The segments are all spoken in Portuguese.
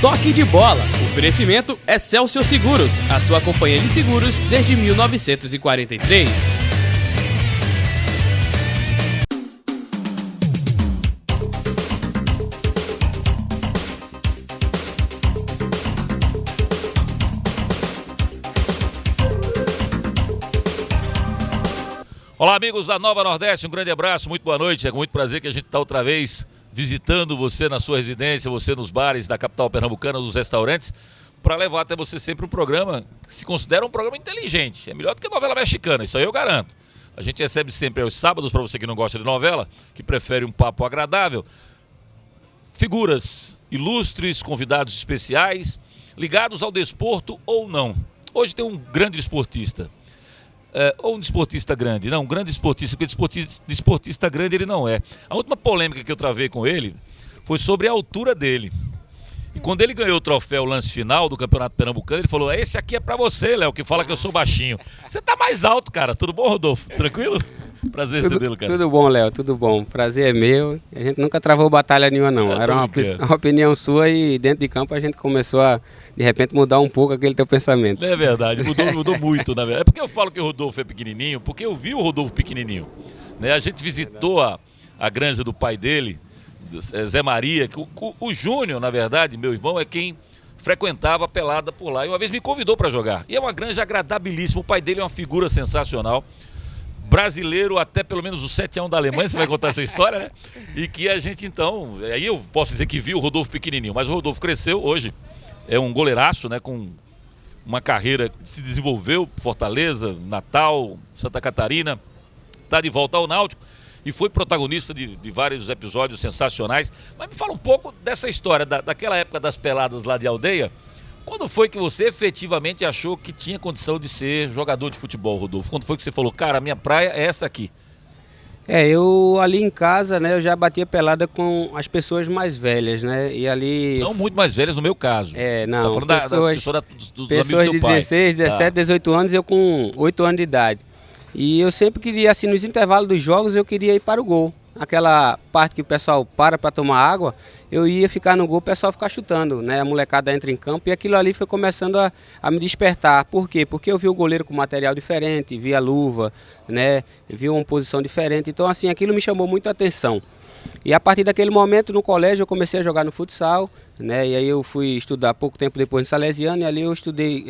Toque de bola. Oferecimento Excelsior Seguros, a sua companhia de seguros desde 1943. Olá, amigos da Nova Nordeste, um grande abraço, muito boa noite. É com muito prazer que a gente está outra vez visitando você na sua residência, você nos bares da capital pernambucana, nos restaurantes, para levar até você sempre um programa que se considera um programa inteligente. É melhor do que a novela mexicana, isso aí eu garanto. A gente recebe sempre aos sábados, para você que não gosta de novela, que prefere um papo agradável, figuras ilustres, convidados especiais, ligados ao desporto ou não. Hoje tem um grande esportista. Ou um desportista grande, não, um grande esportista, porque desportista grande ele não é. A última polêmica que eu travei com ele foi sobre a altura dele. E quando ele ganhou o troféu lance final do Campeonato Pernambucano, ele falou: esse aqui é pra você, Léo, que fala que eu sou baixinho. Você tá mais alto, cara. Tudo bom, Rodolfo? Tranquilo? Prazer recebê-lo, cara. Tudo bom, Léo, tudo bom. Prazer é meu. A gente nunca travou batalha nenhuma, não. Era uma opinião sua e dentro de campo a gente começou a, de repente, mudar um pouco aquele teu pensamento. É verdade, mudou muito, na verdade. É porque eu falo que o Rodolfo é pequenininho, porque eu vi o Rodolfo pequenininho. Né? A gente visitou a granja do pai dele, Zé Maria, que o Júnior, na verdade, meu irmão, é quem frequentava a pelada por lá. E uma vez me convidou para jogar. E é uma granja agradabilíssima. O pai dele é uma figura sensacional. Brasileiro até pelo menos o 7-1 da Alemanha, você vai contar essa história, né? E que a gente então, aí eu posso dizer que vi o Rodolfo pequenininho, mas o Rodolfo cresceu hoje, é um goleiraço, né? Com uma carreira que se desenvolveu, Fortaleza, Natal, Santa Catarina, está de volta ao Náutico e foi protagonista de vários episódios sensacionais. Mas me fala um pouco dessa história, daquela época das peladas lá de aldeia. Quando foi que você efetivamente achou que tinha condição de ser jogador de futebol, Rodolfo? Quando foi que você falou, cara, a minha praia é essa aqui? Eu ali em casa, né, eu já batia pelada com as pessoas mais velhas, né, e ali... Não muito mais velhas no meu caso. Não, você tá falando pessoas de 16, 17, 18 anos, eu com 8 anos de idade. E eu sempre queria, assim, nos intervalos dos jogos, eu queria ir para o gol. Aquela parte que o pessoal para tomar água, eu ia ficar no gol, o pessoal ficar chutando, né? A molecada entra em campo e aquilo ali foi começando a me despertar. Por quê? Porque eu vi o goleiro com material diferente, vi a luva, né? Vi uma posição diferente. Então, assim, aquilo me chamou muito a atenção. E a partir daquele momento, no colégio, eu comecei a jogar no futsal, né? E aí eu fui estudar pouco tempo depois no Salesiano e ali eu estudei,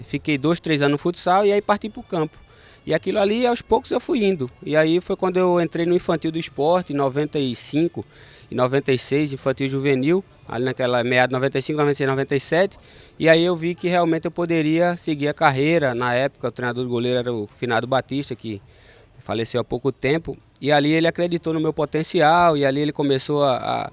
fiquei 2, 3 anos no futsal e aí parti para o campo. E aquilo ali, aos poucos, eu fui indo. E aí foi quando eu entrei no Infantil do Esporte, em 95 e 96, Infantil Juvenil, ali naquela meada de 95, 96, 97. E aí eu vi que realmente eu poderia seguir a carreira. Na época, o treinador do goleiro era o Finado Batista, que faleceu há pouco tempo. E ali ele acreditou no meu potencial, e ali ele começou a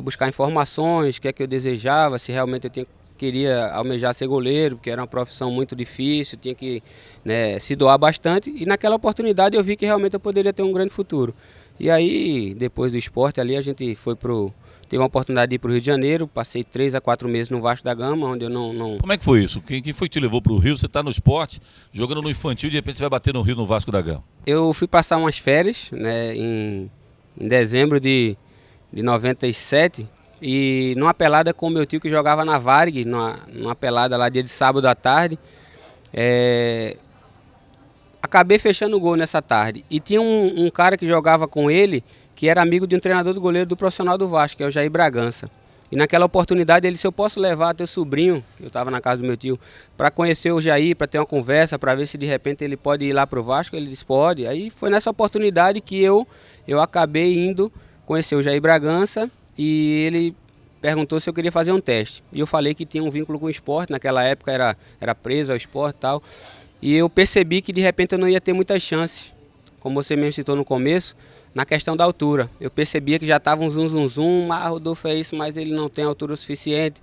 buscar informações, o que é que eu desejava, se realmente eu queria almejar ser goleiro, porque era uma profissão muito difícil, tinha que, né, se doar bastante, e naquela oportunidade eu vi que realmente eu poderia ter um grande futuro. E aí, depois do esporte ali, a gente teve uma oportunidade de ir para o Rio de Janeiro, passei 3 a 4 meses no Vasco da Gama, onde eu não... Como é que foi isso? Quem foi que te levou para o Rio? Você está no esporte, jogando no infantil, de repente você vai bater no Rio, no Vasco da Gama. Eu fui passar umas férias, né, em dezembro de 97, e numa pelada com o meu tio que jogava na Varig, numa pelada lá dia de sábado à tarde, acabei fechando o gol nessa tarde. E tinha um cara que jogava com ele, que era amigo de um treinador do goleiro do profissional do Vasco, que é o Jair Bragança. E naquela oportunidade ele disse, eu posso levar teu sobrinho, que eu estava na casa do meu tio, para conhecer o Jair, para ter uma conversa, para ver se de repente ele pode ir lá para o Vasco. Ele disse, pode. Aí foi nessa oportunidade que eu acabei indo conhecer o Jair Bragança, e ele perguntou se eu queria fazer um teste. E eu falei que tinha um vínculo com o esporte, naquela época era preso ao esporte e tal. E eu percebi que de repente eu não ia ter muitas chances, como você mesmo citou no começo, na questão da altura. Eu percebia que já estava um zum, Rodolfo é isso, mas ele não tem altura o suficiente.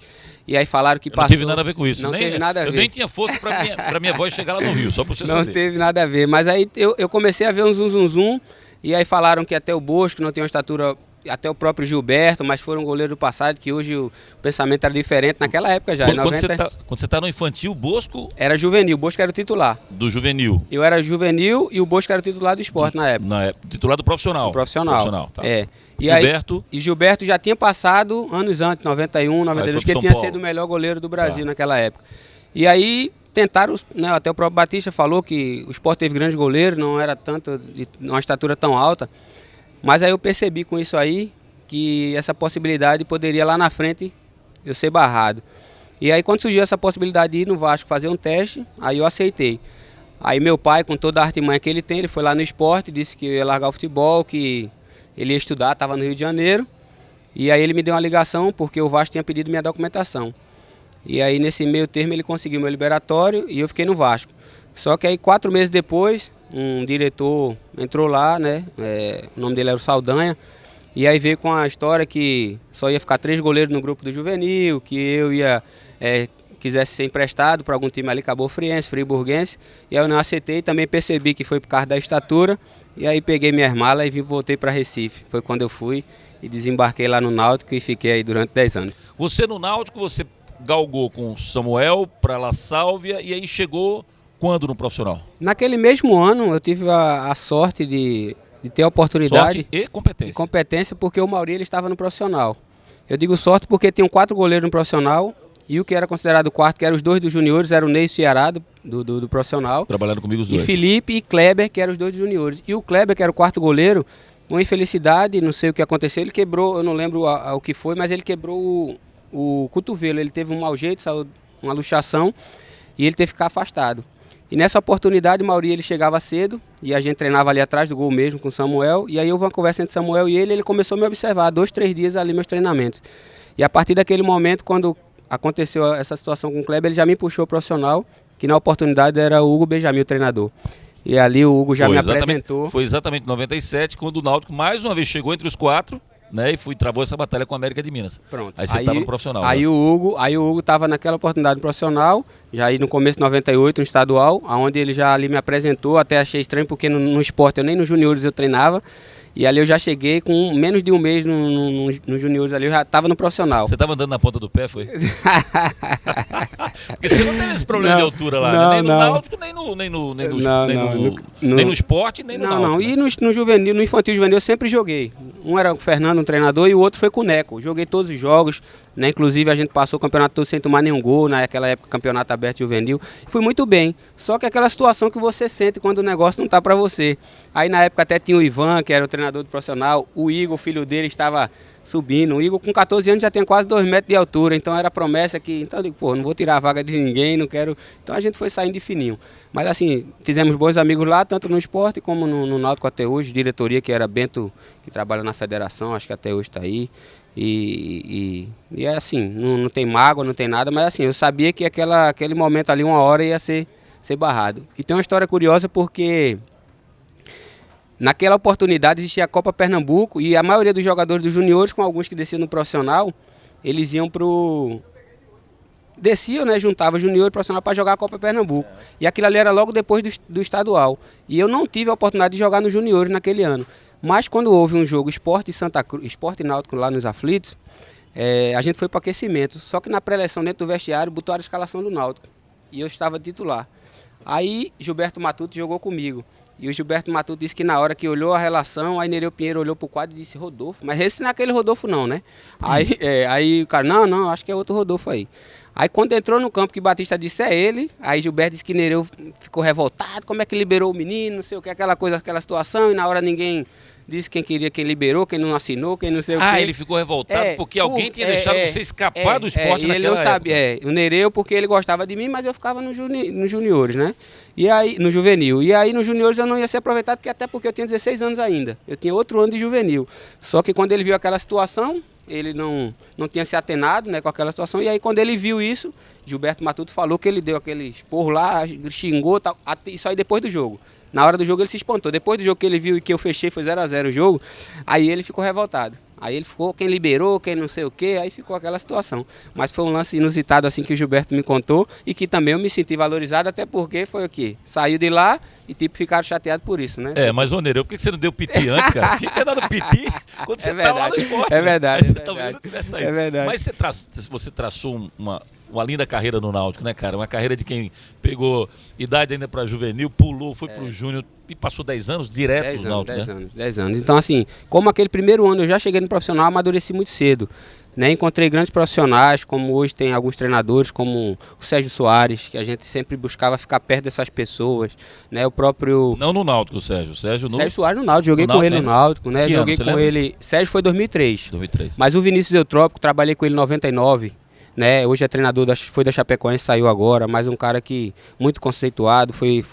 E aí falaram que passou... Não teve nada a ver com isso. Não teve nada a ver. Eu nem tinha força para minha voz chegar lá no Rio, só para você saber. Não teve nada a ver, mas aí eu comecei a ver um zum, e aí falaram que até o Bosco não tem uma estatura até o próprio Gilberto, mas foram goleiros do passado, que hoje o pensamento era diferente naquela época já. Quando você tá no infantil, o Bosco... Era juvenil, o Bosco era o titular. Do juvenil. Eu era juvenil e o Bosco era o titular do esporte na época. Titular do profissional. Profissional. Tá. É. E Gilberto... Aí, e Gilberto já tinha passado anos antes, 91, 92, que ele tinha sido o melhor goleiro do Brasil naquela época. E aí tentaram, né, até o próprio Batista falou que o Sport teve grande goleiro, não era tanto, uma estatura tão alta. Mas aí eu percebi com isso aí que essa possibilidade poderia lá na frente eu ser barrado. E aí quando surgiu essa possibilidade de ir no Vasco fazer um teste, aí eu aceitei. Aí meu pai, com toda a artimanha que ele tem, ele foi lá no Sport, disse que eu ia largar o futebol, que ele ia estudar, estava no Rio de Janeiro. E aí ele me deu uma ligação porque o Vasco tinha pedido minha documentação. E aí nesse meio termo ele conseguiu meu liberatório e eu fiquei no Vasco. Só que aí 4 meses depois, um diretor entrou lá, né? O nome dele era o Saldanha. E aí veio com a história que só ia ficar 3 goleiros no grupo do juvenil, que eu quisesse ser emprestado para algum time ali, Cabo Friense, Friburguense. E aí eu não aceitei, também percebi que foi por causa da estatura. E aí peguei minhas malas e voltei para Recife. Foi quando eu fui e desembarquei lá no Náutico e fiquei aí durante 10 anos. Você no Náutico, você galgou com o Samuel para La Sálvia e aí chegou quando no profissional? Naquele mesmo ano eu tive a sorte de ter a oportunidade. Sorte e competência. E competência porque o Mauri ele estava no profissional. Eu digo sorte porque tinham 4 goleiros no profissional e o que era considerado o quarto, que eram os 2 dos juniores, era o Ney e o Ceará do profissional. Trabalhando comigo os 2. E Felipe e Kleber, que eram os 2 dos juniores. E o Kleber, que era o 4º goleiro, uma infelicidade, não sei o que aconteceu, ele quebrou, eu não lembro o que foi, mas ele quebrou o cotovelo, ele teve um mau jeito, saiu uma luxação e ele teve que ficar afastado. E nessa oportunidade o Mauri ele chegava cedo e a gente treinava ali atrás do gol mesmo com o Samuel. E aí houve uma conversa entre Samuel e ele começou a me observar 2, 3 dias ali meus treinamentos. E a partir daquele momento, quando aconteceu essa situação com o Kleber, ele já me puxou profissional, que na oportunidade era o Hugo Benjamin, o treinador. E ali o Hugo já me apresentou. Foi exatamente em 97, quando o Náutico mais uma vez chegou entre os 4, né, e travou essa batalha com a América de Minas. Pronto. Aí você estava no profissional. Aí, né? o Hugo estava naquela oportunidade no profissional, já aí no começo de 98, no estadual, onde ele já ali me apresentou, até achei estranho porque no esporte eu nem nos juniores eu treinava. E ali eu já cheguei com menos de um mês no juniores ali, eu já estava no profissional. Você estava andando na ponta do pé, foi? Porque você não teve esse problema de altura lá, né? Nem no Náutico, nem no esporte, nem no Náutico. Não, e no juvenil, no infantil juvenil eu sempre joguei. Um era o Fernando, um treinador, e o outro foi com o Neco. Joguei todos os jogos, né? Inclusive a gente passou o campeonato todo sem tomar nenhum gol, naquela época campeonato aberto juvenil. Fui muito bem, só que aquela situação que você sente quando o negócio não tá para você. Aí na época até tinha o Ivan, que era o treinador do profissional, o Igor, o filho dele, estava subindo. O Igor com 14 anos já tem quase 2 metros de altura, então era promessa que... Então eu digo, pô, não vou tirar a vaga de ninguém, não quero... Então a gente foi saindo de fininho. Mas assim, fizemos bons amigos lá, tanto no esporte como no Náutico até hoje. Diretoria que era Bento, que trabalha na federação, acho que até hoje está aí. E é assim, não tem mágoa, não tem nada, mas assim, eu sabia que aquele momento ali, uma hora ia ser barrado. E tem uma história curiosa porque... Naquela oportunidade existia a Copa Pernambuco e a maioria dos jogadores dos juniores, com alguns que desciam no profissional, eles iam desciam, né, juntavam junior e profissional para jogar a Copa Pernambuco. E aquilo ali era logo depois do estadual. E eu não tive a oportunidade de jogar nos juniores naquele ano. Mas quando houve um jogo Sport e Santa Cruz, Sport e Náutico lá nos Aflitos, a gente foi para o aquecimento. Só que na pré-eleção dentro do vestiário botaram a escalação do Náutico. E eu estava titular. Aí Gilberto Matuto jogou comigo. E o Gilberto Matuto disse que na hora que olhou a relação, aí Nereu Pinheiro olhou pro quadro e disse Rodolfo. Mas esse não é aquele Rodolfo não, né? Aí o cara, não, acho que é outro Rodolfo aí. Aí quando entrou no campo que Batista disse é ele, aí Gilberto disse que Nereu ficou revoltado, como é que liberou o menino, não sei o que, aquela situação, e na hora ninguém disse quem queria, quem liberou, quem não assinou, quem não sei o que. Ele ficou revoltado porque alguém tinha deixado você escapar do esporte naquela época. Ele não sabia, o Nereu porque ele gostava de mim, mas eu ficava nos juniores, né? E aí, no juvenil. E aí nos juniores eu não ia ser aproveitado, até porque eu tinha 16 anos ainda. Eu tinha outro ano de juvenil. Só que quando ele viu aquela situação, ele não tinha se atenado, né, com aquela situação. E aí quando ele viu isso, Gilberto Matuto falou que ele deu aquele esporro lá, xingou, tal, isso aí depois do jogo. Na hora do jogo ele se espantou. Depois do jogo que ele viu e que eu fechei, foi 0-0 o jogo, aí ele ficou revoltado. Aí ele ficou, quem liberou, quem não sei o quê, aí ficou aquela situação. Mas foi um lance inusitado assim que o Gilberto me contou e que também eu me senti valorizado, até porque foi o quê? Saiu de lá e tipo ficaram chateados por isso, né? Mas ô Nereu, por que você não deu piti antes, cara? Tinha que ter dado piti quando você estava lá no esporte. É verdade. Você talvez não tivesse saído. É verdade. Mas você traçou uma linda carreira no Náutico, né, cara? Uma carreira de quem pegou idade ainda para juvenil, pulou, foi pro júnior e passou 10 anos direto no Náutico, 10 anos. Então, assim, como aquele primeiro ano eu já cheguei no profissional, amadureci muito cedo. Né? Encontrei grandes profissionais, como hoje tem alguns treinadores, como o Sérgio Soares, que a gente sempre buscava ficar perto dessas pessoas. Né? O próprio... Não no Náutico, Sérgio Sérgio Soares no Náutico, joguei com ele no Náutico. Né? Joguei com ele... Sérgio foi em 2003. Mas o Vinícius Eutrópico, trabalhei com ele em 99. Né? Hoje é treinador, foi da Chapecoense, saiu agora, mas um cara que muito conceituado, foi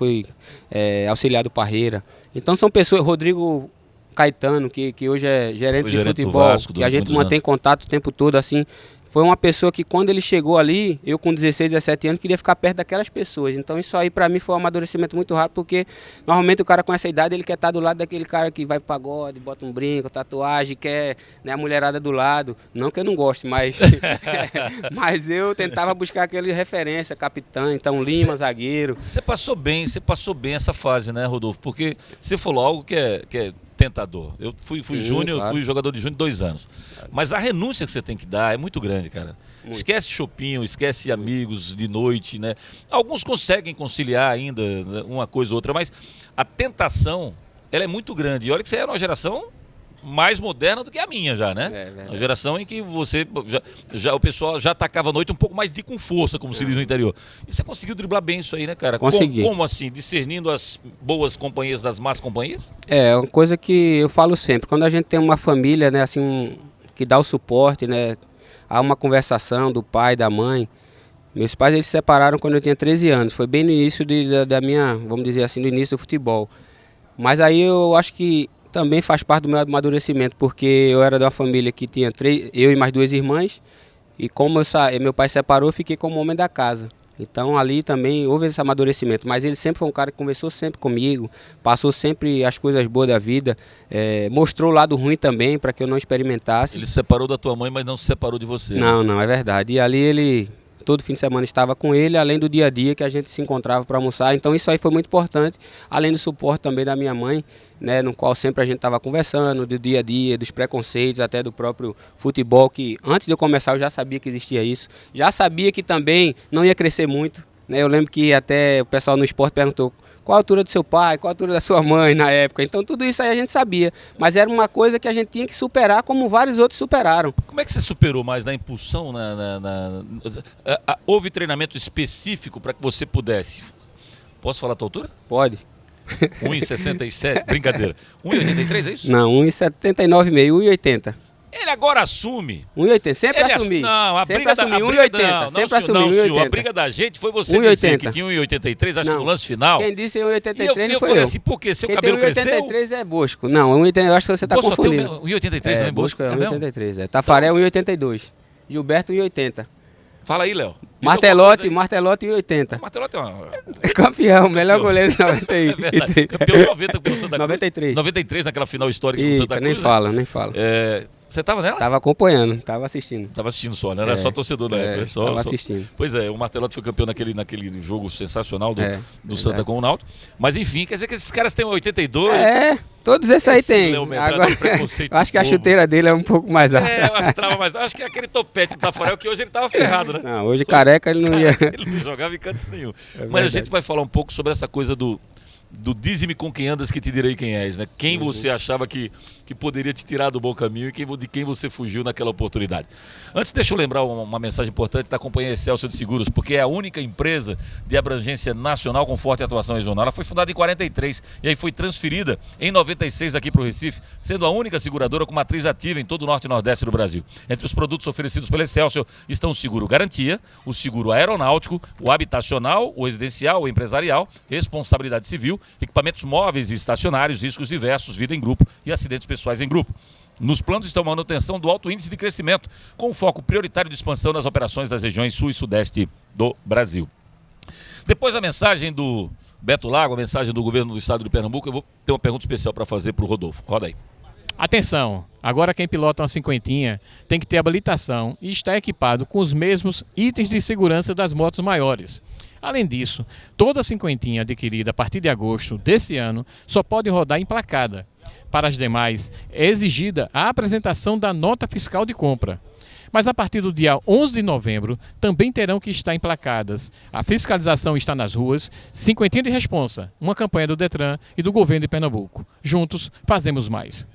auxiliar do Parreira. Então são pessoas, Rodrigo Caetano, que hoje é gerente de futebol, Vasco, que a gente mantém contato o tempo todo, assim. Foi uma pessoa que quando ele chegou ali, eu com 16, 17 anos, queria ficar perto daquelas pessoas. Então isso aí pra mim foi um amadurecimento muito rápido, porque normalmente o cara com essa idade, ele quer estar do lado daquele cara que vai pro pagode, bota um brinco, tatuagem, quer, né, a mulherada do lado. Não que eu não goste, mas mas eu tentava buscar aquele referência, capitão, então Lima, zagueiro. Você passou bem essa fase, né, Rodolfo? Porque você falou algo que é tentador. Eu fui júnior, claro. Fui jogador de júnior 2 anos. Mas a renúncia que você tem que dar é muito grande, cara. Muito. Esquece chopinho, esquece amigos de noite, né? Alguns conseguem conciliar ainda uma coisa ou outra, mas a tentação, ela é muito grande. E olha que você era uma geração mais moderna do que a minha já, né? Uma geração em que você o pessoal já atacava a noite um pouco mais com força, como se diz no interior. E você conseguiu driblar bem isso aí, né, cara? Consegui. Como assim? Discernindo as boas companhias das más companhias? É uma coisa que eu falo sempre. Quando a gente tem uma família, né, assim, que dá o suporte, né? Há uma conversação do pai, da mãe. Meus pais, eles se separaram quando eu tinha 13 anos. Foi bem no início da minha, vamos dizer assim, no início do futebol. Mas aí eu acho que também faz parte do meu amadurecimento, porque eu era de uma família que tinha eu e mais 2 irmãs, e como meu pai separou, eu fiquei como homem da casa. Então ali também houve esse amadurecimento, mas ele sempre foi um cara que conversou sempre comigo, passou sempre as coisas boas da vida, mostrou o lado ruim também para que eu não experimentasse. Ele se separou da tua mãe, mas não se separou de você. Não, é verdade. E ali ele... Todo fim de semana estava com ele, além do dia a dia que a gente se encontrava para almoçar. Então isso aí foi muito importante, além do suporte também da minha mãe, né, no qual sempre a gente estava conversando do dia a dia, dos preconceitos, até do próprio futebol, que antes de eu começar eu já sabia que existia isso. Já sabia que também não ia crescer muito. Né? Eu lembro que até o pessoal no esporte perguntou qual a altura do seu pai, qual a altura da sua mãe na época. Então tudo isso aí a gente sabia, mas era uma coisa que a gente tinha que superar como vários outros superaram. Como é que você superou mais na impulsão? Houve treinamento específico para que você pudesse... Posso falar a tua altura? Pode. 1,67, brincadeira. 1,83 é isso? Não, 1,79,5, 1,80. Ele agora assume. 1,80, sempre assumi. Não, a sempre briga assumi, da 1,80. Sempre assumi, 1,80. A briga da gente foi você dizer que tinha 1,83, acho que no lance final. Quem disse 1,83 não foi eu. falei assim, por quê? Seu cabelo cresceu? 1,83 é Bosco. Não, 1,80 eu acho que você está confundindo. 1,83 é Bosco? É 1,83. Tafarel 1,82. Gilberto 1,80. Fala aí, Léo. Martelotti 1,80. Martelotti é uma... Campeão, melhor goleiro de 93. É verdade. Campeão 90 com o Santa Cruz. 93. 93 naquela final histórica com o Santa Cruz. Nem fala. Você estava nela? Tava acompanhando, tava assistindo. Tava assistindo só, né? Era só torcedor na época. Tava assistindo. Pois é, o Martelotti foi campeão naquele jogo sensacional do Santa com o Náutico. Mas enfim, quer dizer que esses caras têm 82. Todos esses aí tem. Agora, eu acho que a chuteira dele é um pouco mais alta. Eu acho que trava mais. Acho que é aquele topete do Tafarel que hoje ele tava ferrado, né? Não, hoje careca ele não ia. Ele não jogava em canto nenhum. Mas a gente vai falar um pouco sobre essa coisa do dize-me com quem andas que te direi quem és, né? Quem você achava que poderia te tirar do bom caminho e de quem você fugiu naquela oportunidade. Antes, deixa eu lembrar uma mensagem importante da Companhia Excelsior de Seguros, porque é a única empresa de abrangência nacional com forte atuação regional. Ela foi fundada em 43 e aí foi transferida em 96 aqui para o Recife, sendo a única seguradora com matriz ativa em todo o norte e nordeste do Brasil. Entre os produtos oferecidos pela Excelsior estão o seguro garantia, o seguro aeronáutico, o habitacional, o residencial, o empresarial, responsabilidade civil, equipamentos móveis e estacionários, riscos diversos, vida em grupo e acidentes pessoais em grupo. Nos planos estão a manutenção do alto índice de crescimento, com foco prioritário de expansão das operações das regiões sul e sudeste do Brasil. Depois da mensagem do Beto Lago, a mensagem do governo do estado de Pernambuco, eu vou ter uma pergunta especial para fazer para o Rodolfo. Roda aí. Atenção, agora quem pilota uma cinquentinha tem que ter habilitação e estar equipado com os mesmos itens de segurança das motos maiores. Além disso, toda cinquentinha adquirida a partir de agosto desse ano só pode rodar emplacada. Para as demais, é exigida a apresentação da nota fiscal de compra. Mas a partir do dia 11 de novembro, também terão que estar emplacadas. A fiscalização está nas ruas, Cinquentinha de Responsa, uma campanha do Detran e do governo de Pernambuco. Juntos, fazemos mais.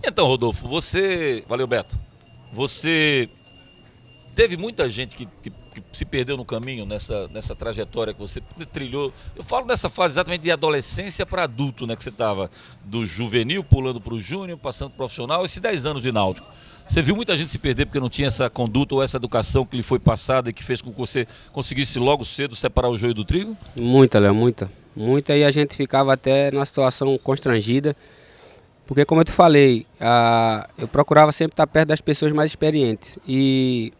Então, Rodolfo, Valeu, Beto. Você teve muita gente que se perdeu no caminho nessa trajetória que você trilhou. Eu falo nessa fase exatamente de adolescência para adulto, né? Que você estava do juvenil, pulando para o júnior, passando pro profissional, esses 10 anos de náutico. Você viu muita gente se perder porque não tinha essa conduta ou essa educação que lhe foi passada e que fez com que você conseguisse logo cedo separar o joio do trigo? Muita, Léo, muita. Muita, e a gente ficava até numa situação constrangida. Porque, como eu te falei, eu procurava sempre estar perto das pessoas mais experientes. E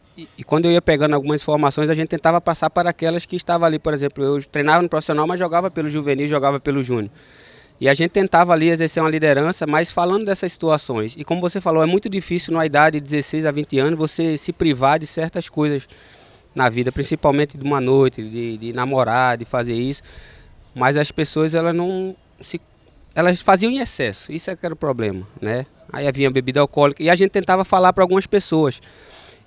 quando eu ia pegando algumas informações, a gente tentava passar para aquelas que estavam ali. Por exemplo, eu treinava no profissional, mas jogava pelo juvenil, jogava pelo júnior. E a gente tentava ali exercer uma liderança, mas falando dessas situações. E como você falou, é muito difícil na idade de 16 a 20 anos você se privar de certas coisas na vida, principalmente de uma noite, de namorar, de fazer isso. Mas as pessoas, elas faziam em excesso, isso é que era o problema, né? Aí havia bebida alcoólica e a gente tentava falar para algumas pessoas.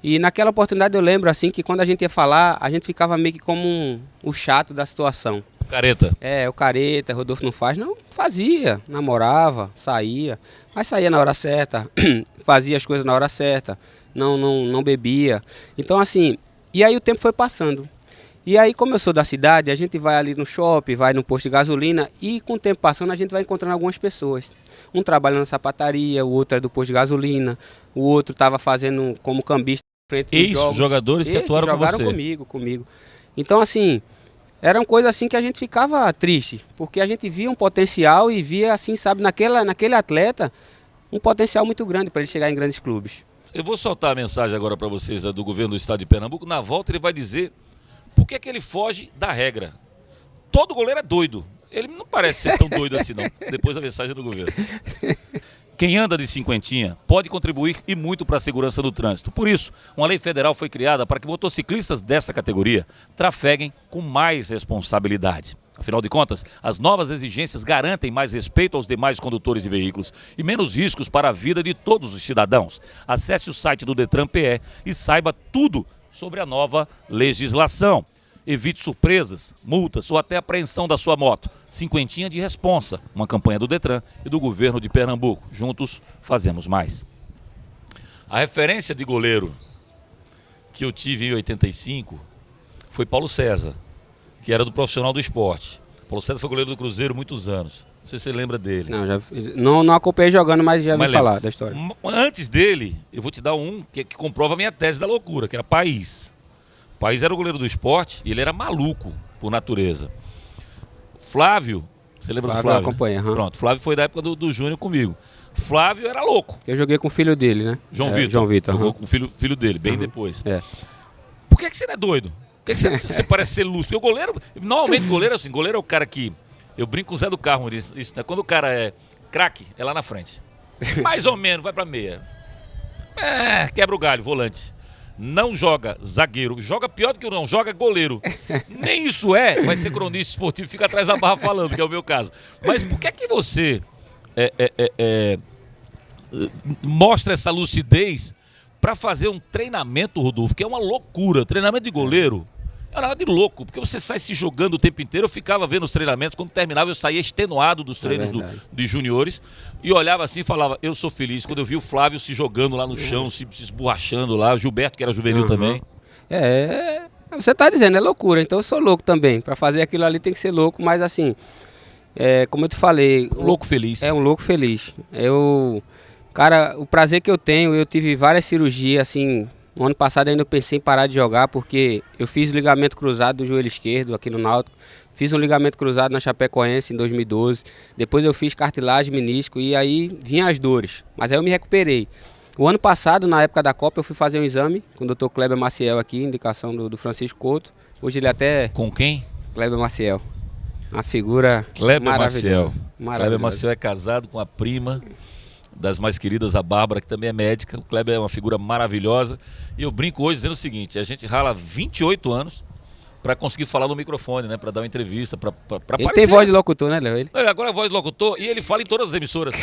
E naquela oportunidade eu lembro assim que quando a gente ia falar, a gente ficava meio que como o chato da situação. Careta. O careta, Rodolfo não faz. Não, fazia, namorava, saía, mas saía na hora certa, fazia as coisas na hora certa, não bebia. Então assim, e aí o tempo foi passando. E aí, como eu sou da cidade, a gente vai ali no shopping, vai no posto de gasolina e com o tempo passando a gente vai encontrando algumas pessoas. Um trabalha na sapataria, o outro é do posto de gasolina, o outro estava fazendo como cambista frente dos jogos. Ex-jogadores que atuaram com você. Jogaram comigo. Então, assim, era uma coisa assim que a gente ficava triste, porque a gente via um potencial e via, assim, sabe, naquele atleta, um potencial muito grande para ele chegar em grandes clubes. Eu vou soltar a mensagem agora para vocês do governo do estado de Pernambuco. Na volta ele vai dizer por que ele foge da regra. Todo goleiro é doido. Ele não parece ser tão doido assim, não. Depois da mensagem do governo. Quem anda de cinquentinha pode contribuir e muito para a segurança do trânsito. Por isso, uma lei federal foi criada para que motociclistas dessa categoria trafeguem com mais responsabilidade. Afinal de contas, as novas exigências garantem mais respeito aos demais condutores de veículos e menos riscos para a vida de todos os cidadãos. Acesse o site do Detran PE e saiba tudo sobre a nova legislação. Evite surpresas, multas ou até apreensão da sua moto. Cinquentinha de Responsa, uma campanha do Detran e do governo de Pernambuco. Juntos, fazemos mais. A referência de goleiro que eu tive em 85 foi Paulo César, que era do profissional do esporte. Paulo César foi goleiro do Cruzeiro muitos anos. Não sei se você lembra dele. Não acompanhei jogando, mas já ouvi falar da história. Antes dele, eu vou te dar um que comprova a minha tese da loucura, que era País. País era o goleiro do esporte e ele era maluco por natureza. Flávio, você lembra do Flávio? Acompanha, Pronto, Flávio foi da época do Júnior comigo. Flávio era louco. Eu joguei com o filho dele, né? João Vitor. Jogou com o filho dele, bem depois. Por que você não é doido? Por que você parece ser lúcido? Porque o goleiro, normalmente goleiro é assim, goleiro é o cara que, eu brinco com o Zé do Carmo, isso, né? Quando o cara é craque, é lá na frente. Mais ou menos, vai pra meia. Quebra o galho, volante. Não joga zagueiro, joga pior do que não, joga goleiro. Nem isso vai ser cronista esportivo, fica atrás da barra falando, que é o meu caso. Mas por que você mostra essa lucidez para fazer um treinamento, Rodolfo, que é uma loucura? Treinamento de goleiro é nada de louco, porque você sai se jogando o tempo inteiro. Eu ficava vendo os treinamentos, quando terminava eu saía extenuado dos treinos de juniores e olhava assim e falava, eu sou feliz. Quando eu vi o Flávio se jogando lá no chão, se esborrachando lá, o Gilberto, que era juvenil também. Você tá dizendo, é loucura, então eu sou louco também. Para fazer aquilo ali tem que ser louco, mas assim, como eu te falei... Louco feliz. É um louco feliz. Cara, o prazer que eu tenho, eu tive várias cirurgias, assim... No ano passado ainda eu pensei em parar de jogar porque eu fiz ligamento cruzado do joelho esquerdo aqui no Náutico. Fiz um ligamento cruzado na Chapecoense em 2012. Depois eu fiz cartilagem, menisco e aí vinham as dores. Mas aí eu me recuperei. O ano passado, na época da Copa, eu fui fazer um exame com o Dr. Kleber Maciel aqui, indicação do Francisco Couto. Hoje ele até... Com quem? Kleber Maciel. Uma figura Kleber maravilhosa. Kleber Maciel é casado com a prima das mais queridas, a Bárbara, que também é médica. O Kleber é uma figura maravilhosa. E eu brinco hoje dizendo o seguinte, a gente rala 28 anos para conseguir falar no microfone, né? Para dar uma entrevista, para aparecer. Ele tem voz de locutor, né, Léo? Agora é voz de locutor e ele fala em todas as emissoras.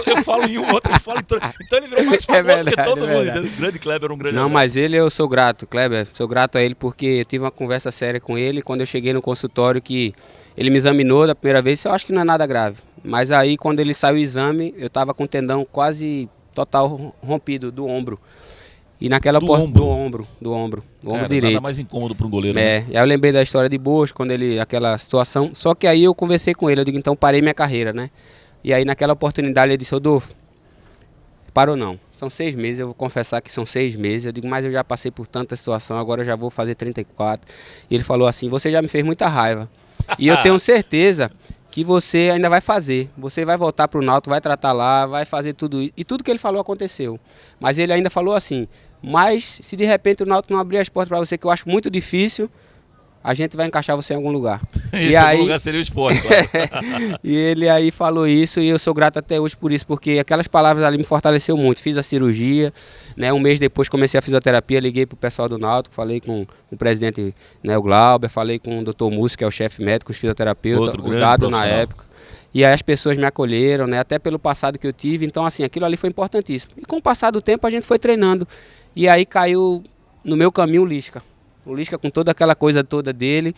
Eu falo em um, outro, ele fala em todas. Então ele virou mais famoso que todo mundo. O grande Kleber, um grande Não, abraço. mas eu sou grato, Kleber. Sou grato a ele porque eu tive uma conversa séria com ele quando eu cheguei no consultório, que ele me examinou da primeira vez. Eu acho que não é nada grave. Mas aí quando ele saiu o exame, eu estava com o tendão quase total rompido do ombro. E naquela porta do ombro direito. Nada mais incômodo para um goleiro. É, né? aí eu lembrei da história de Bosco, quando aquela situação. Só que aí eu conversei com ele, eu digo, então parei minha carreira, né? E aí naquela oportunidade ele disse, Rodolfo, parou não. São 6 meses, eu vou confessar que são 6 meses. Eu digo, mas eu já passei por tanta situação, agora eu já vou fazer 34. E ele falou assim, você já me fez muita raiva. E eu tenho certeza que você ainda vai fazer. Você vai voltar para o Náutico, vai tratar lá, vai fazer tudo isso. E tudo que ele falou aconteceu. Mas ele ainda falou assim, mas se de repente o Náutico não abrir as portas para você, que eu acho muito difícil, a gente vai encaixar você em algum lugar. Esse algum lugar seria o esporte, claro. E ele aí falou isso e eu sou grato até hoje por isso, porque aquelas palavras ali me fortaleceu muito. Fiz a cirurgia, né, um mês depois comecei a fisioterapia, liguei pro pessoal do Náutico, falei com o presidente, né, o Glauber, falei com o Dr. Múcio, que é o chefe médico, os fisioterapeutas, o Dado na época. E aí as pessoas me acolheram, né, até pelo passado que eu tive, então assim, aquilo ali foi importantíssimo. E com o passar do tempo a gente foi treinando. E aí caiu no meu caminho o Lisca. O Lisca com toda aquela coisa toda dele,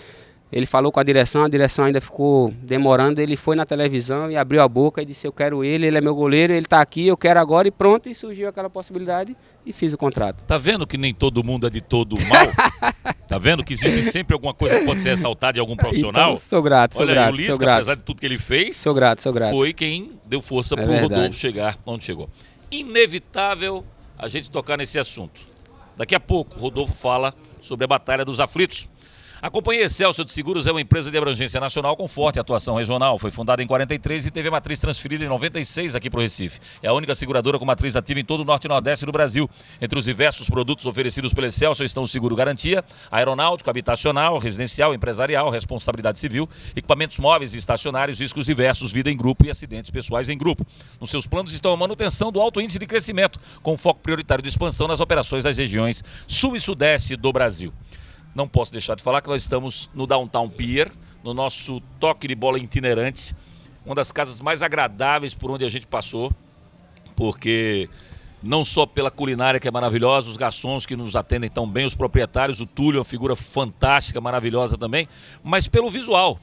ele falou com a direção ainda ficou demorando, ele foi na televisão e abriu a boca e disse, eu quero ele é meu goleiro, ele está aqui, eu quero agora e pronto, e surgiu aquela possibilidade e fiz o contrato. Tá vendo que nem todo mundo é de todo mal? Tá vendo que existe sempre alguma coisa que pode ser ressaltada de algum profissional? Então, sou grato, sou Olha, grato. O Lisca, sou grato. apesar de tudo que ele fez, sou grato. foi quem deu força pro Rodolfo chegar onde chegou. Inevitável a gente tocar nesse assunto. Daqui a pouco, o Rodolfo fala sobre a Batalha dos Aflitos. A Companhia Excelsior de Seguros é uma empresa de abrangência nacional com forte atuação regional. Foi fundada em 43 e teve a matriz transferida em 96 aqui para o Recife. É a única seguradora com matriz ativa em todo o norte e nordeste do Brasil. Entre os diversos produtos oferecidos pela Excelsior estão o seguro garantia, aeronáutico, habitacional, residencial, empresarial, responsabilidade civil, equipamentos móveis e estacionários, riscos diversos, vida em grupo e acidentes pessoais em grupo. Nos seus planos estão a manutenção do alto índice de crescimento, com foco prioritário de expansão nas operações das regiões sul e sudeste do Brasil. Não posso deixar de falar que nós estamos no Downtown Pier, no nosso toque de bola itinerante, uma das casas mais agradáveis por onde a gente passou, porque não só pela culinária que é maravilhosa, os garçons que nos atendem tão bem, os proprietários, o Túlio, uma figura fantástica, maravilhosa também, mas pelo visual.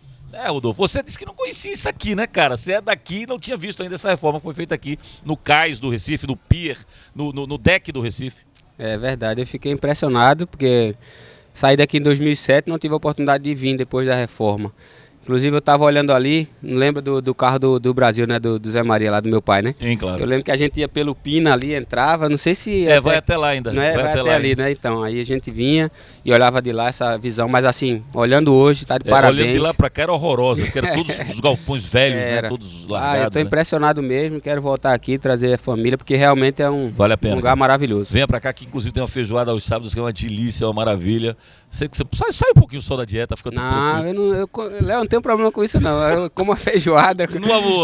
Rodolfo, você disse que não conhecia isso aqui, né, cara? Você é daqui e não tinha visto ainda essa reforma que foi feita aqui no cais do Recife, no pier, no deck do Recife. É verdade, eu fiquei impressionado porque saí daqui em 2007, não tive a oportunidade de vir depois da reforma. Inclusive eu estava olhando ali, não lembro do carro do Brasil, né, do Zé Maria lá, do meu pai, né? Sim, claro. Eu lembro que a gente ia pelo Pina ali, entrava, não sei se... vai até lá ainda. Não é, vai até ali, né? Então, aí a gente vinha e olhava de lá essa visão, mas assim, olhando hoje, tá de parabéns. Olhando de lá pra cá era horrorosa, porque era todos os galpões velhos, né? Todos largados. Eu tô impressionado mesmo, quero voltar aqui, trazer a família, porque realmente é um lugar maravilhoso. Venha pra cá, que inclusive tem uma feijoada aos sábados, que é uma delícia, é uma maravilha. Sei que você sai um pouquinho só da dieta, fica tudo tranquilo. Léo, não tenho problema com isso não. Eu como a feijoada,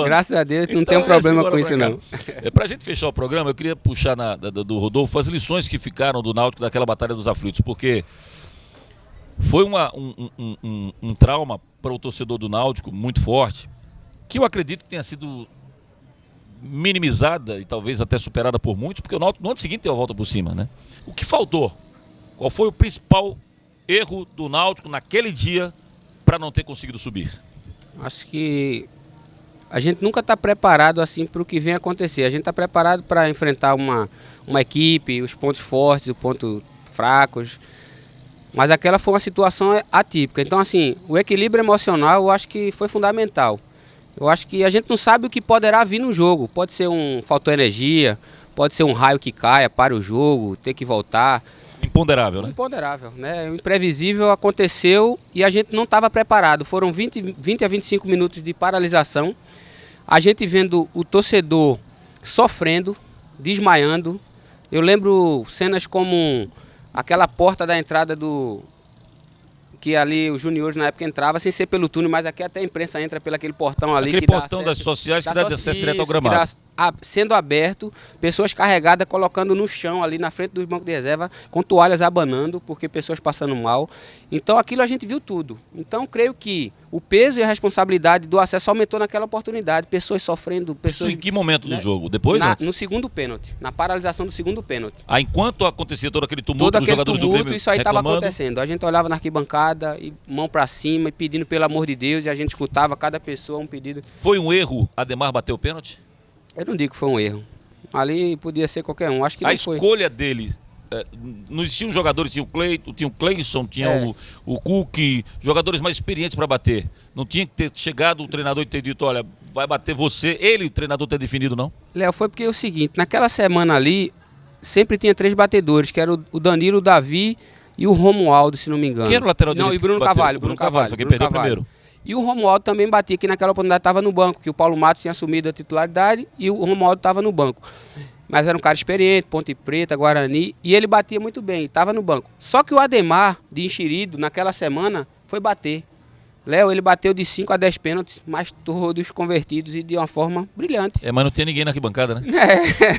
graças a Deus, então, não tenho problema com isso não. Pra gente fechar o programa, eu queria puxar do Rodolfo as lições que ficaram do Náutico daquela Batalha dos Aflitos, porque foi um trauma para o torcedor do Náutico muito forte, que eu acredito que tenha sido minimizada e talvez até superada por muitos, porque o Náutico no ano seguinte deu a volta por cima, né? O que faltou? Qual foi o principal erro do Náutico naquele dia para não ter conseguido subir? Acho que a gente nunca está preparado assim para o que vem acontecer. A gente está preparado para enfrentar uma equipe, os pontos fortes, os pontos fracos. Mas aquela foi uma situação atípica. Então, assim, o equilíbrio emocional eu acho que foi fundamental. Eu acho que a gente não sabe o que poderá vir no jogo. Pode ser faltou energia, pode ser um raio que caia para o jogo, ter que voltar. Imponderável, né? Imponderável, né? O imprevisível aconteceu e a gente não estava preparado. Foram 20 a 25 minutos de paralisação. A gente vendo o torcedor sofrendo, desmaiando. Eu lembro cenas como aquela porta da entrada que ali os juniores na época entravam sem ser pelo túnel, mas aqui até a imprensa entra pelo aquele portão ali. Aquele portão das sociais que dá acesso direto ao gramado. sendo aberto, pessoas carregadas colocando no chão ali na frente dos bancos de reserva, com toalhas abanando, porque pessoas passando mal. Então aquilo a gente viu tudo. Então creio que o peso e a responsabilidade do acesso aumentou naquela oportunidade, pessoas sofrendo. Pessoas, isso em que momento do jogo? Depois? No segundo pênalti, na paralisação do segundo pênalti. Enquanto acontecia todo aquele tumulto dos jogadores do Grêmio isso aí estava acontecendo. A gente olhava na arquibancada, e mão para cima, e pedindo pelo amor de Deus, e a gente escutava cada pessoa um pedido. Foi um erro Ademar bater o pênalti? Eu não digo que foi um erro. Ali podia ser qualquer um. Acho que não foi. A escolha dele, não existiam jogadores, tinha o Cleison, tinha o Cook, jogadores mais experientes para bater. Não tinha que ter chegado o treinador e ter dito, olha, vai bater você, ele, o treinador, ter definido, não? Léo, foi porque é o seguinte, naquela semana ali, sempre tinha 3 batedores, que era o Danilo, o Davi e o Romualdo, se não me engano. Quem era o lateral direito? Não, e Bruno Carvalho. Bruno Carvalho, foi quem perdeu primeiro. E o Romualdo também batia, que naquela oportunidade estava no banco, que o Paulo Matos tinha assumido a titularidade e o Romualdo estava no banco. Mas era um cara experiente, Ponte Preta, Guarani, e ele batia muito bem, estava no banco. Só que o Ademar, de Enxerido, naquela semana, foi bater. Léo, ele bateu de 5 a 10 pênaltis, mas todos convertidos e de uma forma brilhante. Mas não tinha ninguém na arquibancada, né?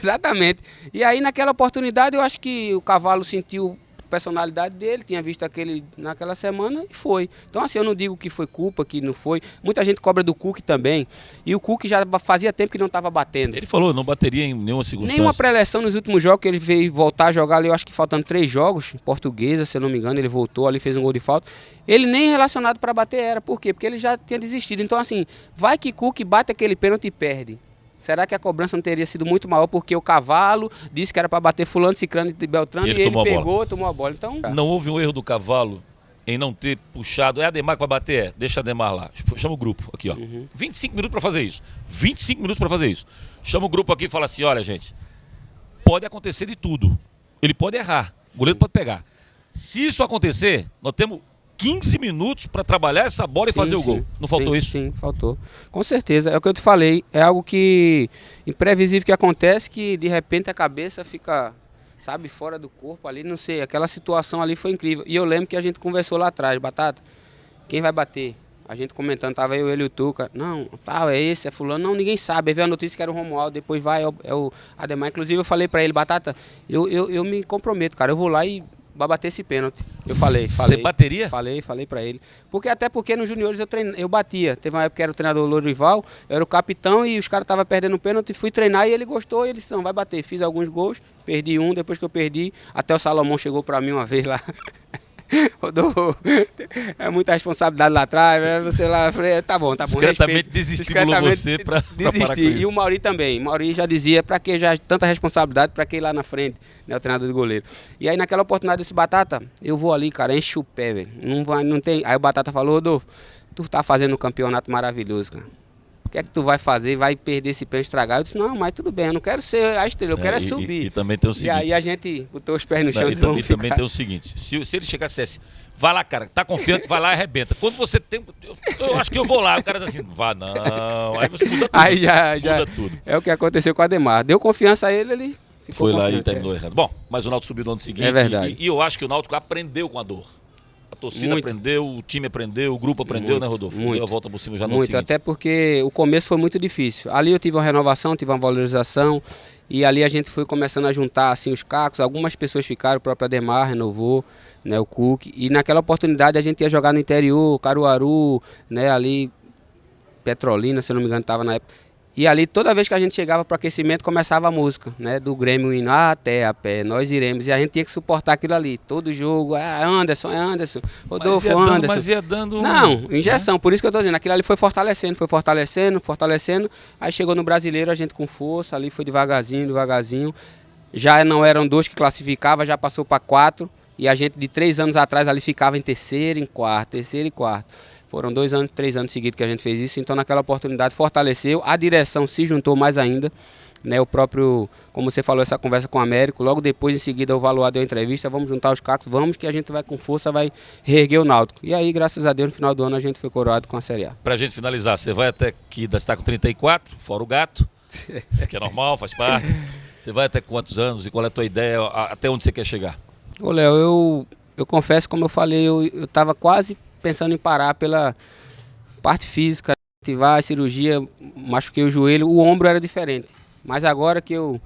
Exatamente. E aí, naquela oportunidade, eu acho que o Cavalo sentiu personalidade dele, tinha visto aquele naquela semana e foi. Então assim, eu não digo que foi culpa, que não foi. Muita gente cobra do Cook também, e o Cook já fazia tempo que não estava batendo. Ele falou, não bateria em nenhuma circunstância. Nenhuma pré-eleção nos últimos jogos, que ele veio voltar a jogar ali, eu acho que faltando 3 jogos, em Portuguesa, se eu não me engano, ele voltou ali, fez um gol de falta. Ele nem relacionado para bater era, por quê? Porque ele já tinha desistido. Então assim, vai que Cook bate aquele pênalti e perde. Será que a cobrança não teria sido muito maior porque o Cavalo disse que era para bater fulano, ciclano de Beltrano e ele pegou, tomou a bola. Então, não houve um erro do Cavalo em não ter puxado. É Ademar que vai bater? Deixa Ademar lá. Chama o grupo aqui, ó. 25 minutos para fazer isso. 25 minutos para fazer isso. Chama o grupo aqui e fala assim, olha, gente, pode acontecer de tudo. Ele pode errar, o goleiro pode pegar. Se isso acontecer, nós temos 15 minutos para trabalhar essa bola e fazer o gol. Não faltou isso? Sim, faltou. Com certeza. É o que eu te falei. É algo que imprevisível que acontece, que de repente a cabeça fica, sabe, fora do corpo ali, não sei. Aquela situação ali foi incrível. E eu lembro que a gente conversou lá atrás, Batata, quem vai bater? A gente comentando, tava eu, ele e o Tuca. Não, tal, é esse, é fulano. Não, ninguém sabe. Aí veio a notícia que era o Romualdo, depois vai, é o Ademar. Inclusive eu falei para ele, Batata, eu me comprometo, cara, eu vou lá e vai bater esse pênalti. Eu falei. Você bateria? Falei pra ele. Até porque nos juniores eu batia. Teve uma época que era o treinador Lourival, eu era o capitão e os caras estavam perdendo o pênalti. Fui treinar e ele gostou e ele disse, não, vai bater. Fiz alguns gols, perdi um, depois que eu perdi, até o Salomão chegou pra mim uma vez lá. Rodolfo, é muita responsabilidade lá atrás, você lá, falei, tá bom. Discretamente desestimulou você para parar com isso. E o Mauri também. Mauri já dizia, pra que já tanta responsabilidade, pra que ir lá na frente, né, o treinador do goleiro. E aí naquela oportunidade eu disse, Batata, eu vou ali, cara, enche o pé, velho. Não tem. Aí o Batata falou, Rodolfo, tu tá fazendo um campeonato maravilhoso, cara. O que é que tu vai fazer? Vai perder esse pênalti estragar? Eu disse, não, mas tudo bem, eu não quero ser a estrela, eu quero subir. E também tem o seguinte. E aí a gente botou os pés no chão e também tem o seguinte, se ele chegar e dissesse, vai lá, cara, tá confiante, vai lá e arrebenta. Quando você tem, eu acho que eu vou lá, o cara diz assim, vá não, aí você muda tudo. Aí muda tudo. É o que aconteceu com o Ademar. Deu confiança a ele ficou foi lá e terminou errado. Bom, mas o Náutico subiu no ano seguinte. É verdade. E eu acho que o Náutico aprendeu com a dor. A torcida aprendeu, o time aprendeu, o grupo aprendeu, né, Rodolfo? Deu a volta por cima já no ano seguinte. Até porque o começo foi muito difícil. Ali eu tive uma renovação, tive uma valorização, e ali a gente foi começando a juntar assim, os cacos. Algumas pessoas ficaram, o próprio Ademar renovou, né, o Cook. E naquela oportunidade a gente ia jogar no interior, Caruaru, né, ali, Petrolina, se eu não me engano, estava na época. E ali, toda vez que a gente chegava para o aquecimento, começava a música, né? Do Grêmio indo até a pé, nós iremos. E a gente tinha que suportar aquilo ali. Todo jogo, Anderson, Rodolfo, Anderson. Mas ia dando... Não, injeção. Por isso que eu estou dizendo. Aquilo ali foi fortalecendo. Aí chegou no Brasileiro, a gente com força, ali foi devagarzinho. Já não eram 2 que classificava, já passou para 4. E a gente, de 3 anos atrás, ali ficava em terceiro e quarto. Foram 2 anos, 3 anos seguidos que a gente fez isso, então naquela oportunidade fortaleceu, a direção se juntou mais ainda, né? O próprio, como você falou, essa conversa com o Américo, logo depois, em seguida, o Valoar deu a entrevista, vamos juntar os cacos, vamos que a gente vai com força, vai reerguer o Náutico. E aí, graças a Deus, no final do ano a gente foi coroado com a Série A. Pra gente finalizar, você vai até que está com 34, fora o gato, que é normal, faz parte. Você vai até quantos anos e qual é a tua ideia, até onde você quer chegar? Ô, Léo, eu confesso, como eu falei, eu estava quase pensando em parar pela parte física, ativar a cirurgia, machuquei o joelho, o ombro era diferente. Mas agora que eu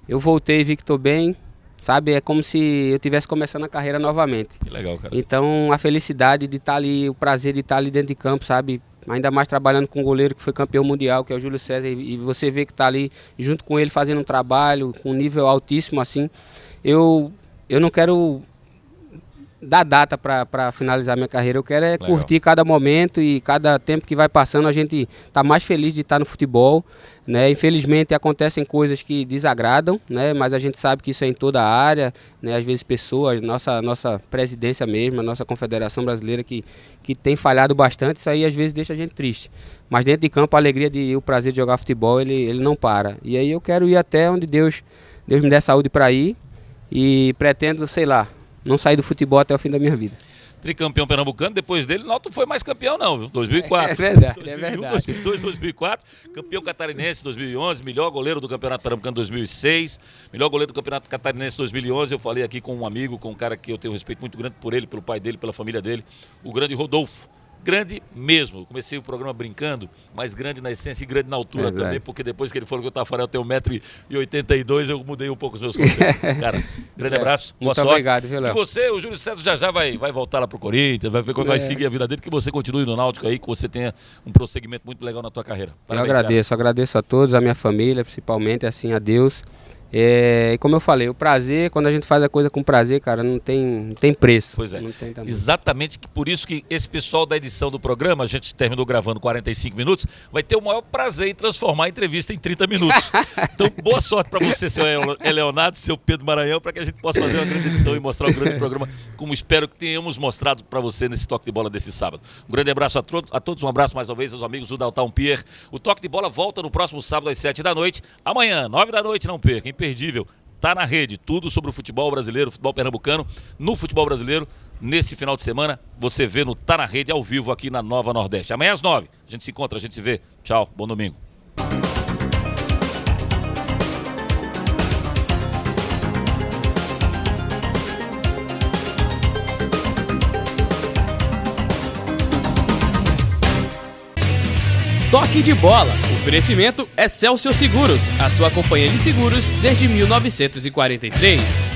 voltei e vi que estou bem, sabe? É como se eu estivesse começando a carreira novamente. Que legal, cara. Então, a felicidade de estar ali, o prazer de estar ali dentro de campo, sabe? Ainda mais trabalhando com um goleiro que foi campeão mundial, que é o Júlio César, e você vê que está ali junto com ele fazendo um trabalho com um nível altíssimo assim. Eu não quero dar data para finalizar minha carreira, eu quero curtir cada momento e cada tempo que vai passando a gente está mais feliz de estar no futebol, né? Infelizmente acontecem coisas que desagradam, né? Mas a gente sabe que isso é em toda a área, né? Às vezes pessoas, nossa presidência mesmo, a nossa Confederação Brasileira que tem falhado bastante, isso aí às vezes deixa a gente triste. Mas dentro de campo a alegria e o prazer de jogar futebol, ele não para. E aí eu quero ir até onde Deus me der saúde para ir e pretendo, sei lá, não sair do futebol até o fim da minha vida. Tricampeão pernambucano, depois dele, não foi mais campeão não, viu? 2004. É verdade, 2001, é verdade. 2002, 2004, campeão catarinense 2011, melhor goleiro do Campeonato Pernambucano 2006, melhor goleiro do Campeonato Catarinense 2011, eu falei aqui com um amigo, com um cara que eu tenho um respeito muito grande por ele, pelo pai dele, pela família dele, o grande Rodolfo. Grande mesmo, eu comecei o programa brincando, mas grande na essência e grande na altura também, porque depois que ele falou que o Tafarel tem 1,82 m, eu mudei um pouco os meus conceitos. Cara, grande abraço, boa sorte. Obrigado, viu, Léo? E você, o Júlio César já vai voltar lá pro Corinthians, vai ver como vai seguir a vida dele, que você continue no Náutico aí, que você tenha um prosseguimento muito legal na tua carreira. Parabéns, eu agradeço a todos, a minha família, principalmente, assim, a Deus. E como eu falei, o prazer, quando a gente faz a coisa com prazer, cara, não tem preço. Pois é, não tem exatamente por isso que esse pessoal da edição do programa, a gente terminou gravando 45 minutos, vai ter o maior prazer em transformar a entrevista em 30 minutos. Então, boa sorte para você, seu Leonardo, seu Pedro Maranhão, para que a gente possa fazer uma grande edição e mostrar um grande programa, como espero que tenhamos mostrado para você nesse Toque de Bola desse sábado. Um grande abraço a todos, um abraço mais uma vez aos amigos do Daltown Pier. O Toque de Bola volta no próximo sábado às 7 da noite. Amanhã, 9 da noite, não perca, imperdível. Tá na rede, tudo sobre o futebol brasileiro, futebol pernambucano, no futebol brasileiro. Nesse final de semana, você vê no Tá na Rede ao vivo aqui na Nova Nordeste. Amanhã às 9, a gente se encontra, a gente se vê. Tchau, bom domingo. Toque de Bola. Oferecimento Excelsior Seguros, a sua companhia de seguros desde 1943.